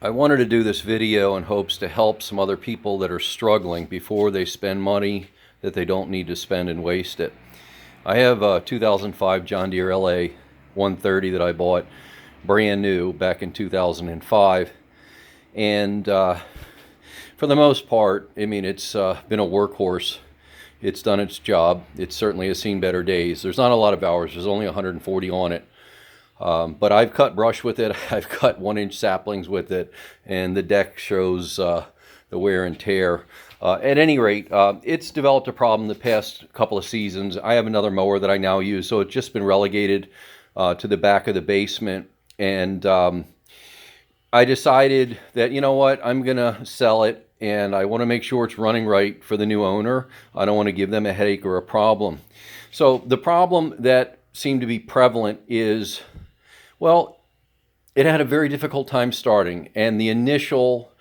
I wanted to do this video in hopes to help some other people that are struggling before they spend money that they don't need to spend and waste it. I have a 2005 John Deere LA 130 that I bought brand new back in 2005, and for the most part, I mean, it's been a workhorse. It's done its job. It certainly has seen better days. There's not a lot of hours. There's only 140 on it. But I've cut brush with it. I've cut 1-inch saplings with it, and the deck shows the wear and tear. At any rate, it's developed a problem the past couple of seasons. I have another mower that I now use, so it's just been relegated to the back of the basement. And I decided that, you know what, I'm going to sell it, and I want to make sure it's running right for the new owner. I don't want to give them a headache or a problem. So the problem that seemed to be prevalent is, well, it had a very difficult time starting, and the initial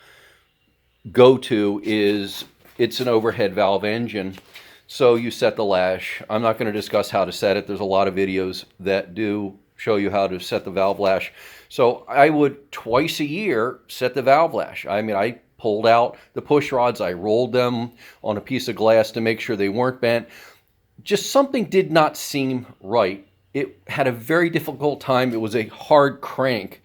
go-to is it's an overhead valve engine. So you set the lash. I'm not going to discuss how to set it. There's a lot of videos that do show you how to set the valve lash. So I would twice a year set the valve lash. I mean, I pulled out the push rods, I rolled them on a piece of glass to make sure they weren't bent. Just something did not seem right. It had a very difficult time. It was a hard crank,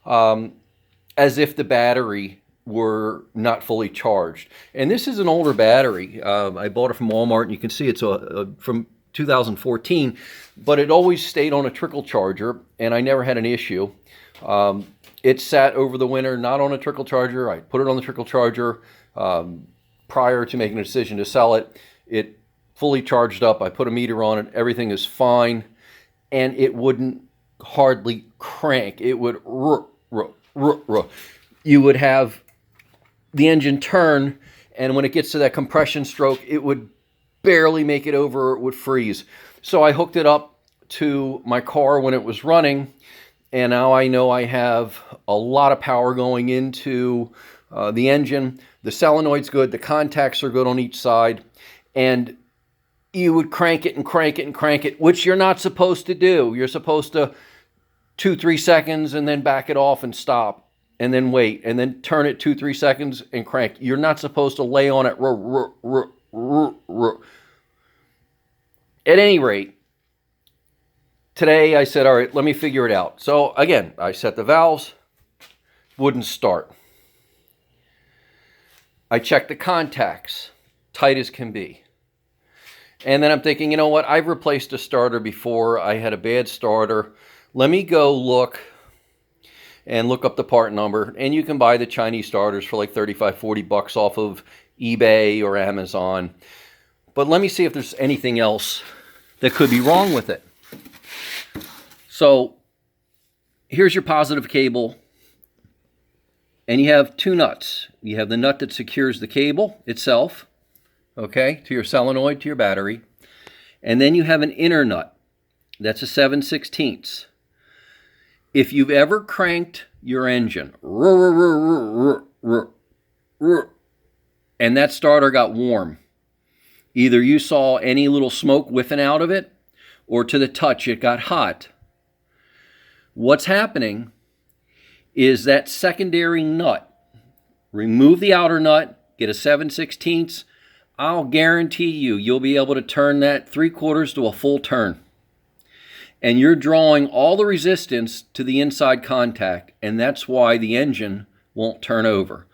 as if the battery were not fully charged. And this is an older battery. I bought it from Walmart, and you can see it's from 2014, but it always stayed on a trickle charger, and I never had an issue. It sat over the winter not on a trickle charger. I put it on the trickle charger prior to making a decision to sell it. It fully charged up. I put a meter on it. Everything is fine. And it wouldn't hardly crank. It would you would have the engine turn, and when it gets to that compression stroke, it would barely make it over, or it would freeze. So I hooked it up to my car when it was running, and now I know I have a lot of power going into the engine. The solenoid's good, the contacts are good on each side, and you would crank it and crank it and crank it, which you're not supposed to do. You're supposed to 2-3 seconds and then back it off and stop and then wait and then turn it 2-3 seconds and crank. You're not supposed to lay on it. At any rate, today I said, all right, let me figure it out. So again, I set the valves, wouldn't start. I checked the contacts, tight as can be. And then I'm thinking, you know what? I've replaced a starter before. I had a bad starter. Let me go look up the part number. And you can buy the Chinese starters for like 35, 40 bucks off of eBay or Amazon. But let me see if there's anything else that could be wrong with it. So here's your positive cable. And you have two nuts. You have the nut that secures the cable itself, okay, to your solenoid, to your battery. And then you have an inner nut. That's a 7/16. If you've ever cranked your engine, and that starter got warm, either you saw any little smoke whiffing out of it, or to the touch it got hot. What's happening is that secondary nut. Remove the outer nut, get a 7/16. I'll guarantee you'll be able to turn that 3/4 to a full turn. And you're drawing all the resistance to the inside contact, and that's why the engine won't turn over.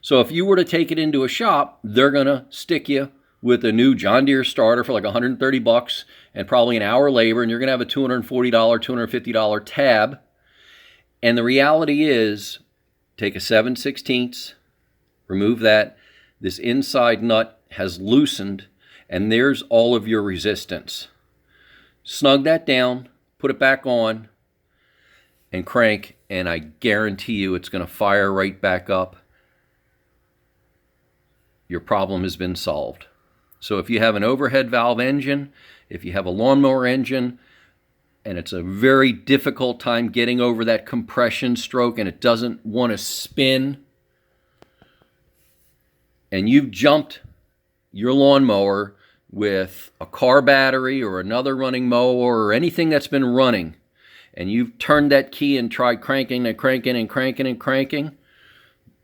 So if you were to take it into a shop, they're going to stick you with a new John Deere starter for like 130 bucks and probably an hour labor, and you're going to have a $240, $250 tab. And the reality is, take a 7/16, remove that. This inside nut has loosened, and there's all of your resistance. Snug that down, put it back on, and crank, and I guarantee you it's going to fire right back up. Your problem has been solved. So if you have an overhead valve engine, if you have a lawnmower engine, and it's a very difficult time getting over that compression stroke and it doesn't want to spin, and you've jumped your lawnmower with a car battery or another running mower or anything that's been running, and you've turned that key and tried cranking and cranking and cranking and cranking,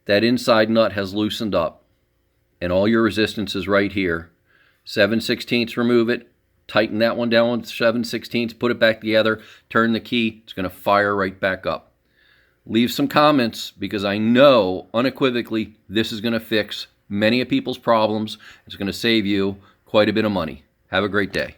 that inside nut has loosened up and all your resistance is right here. 7/16, remove it, tighten that one down with 7/16, put it back together, turn the key, it's going to fire right back up. Leave some comments because I know unequivocally this is going to fix many of people's problems. It's going to save you quite a bit of money. Have a great day.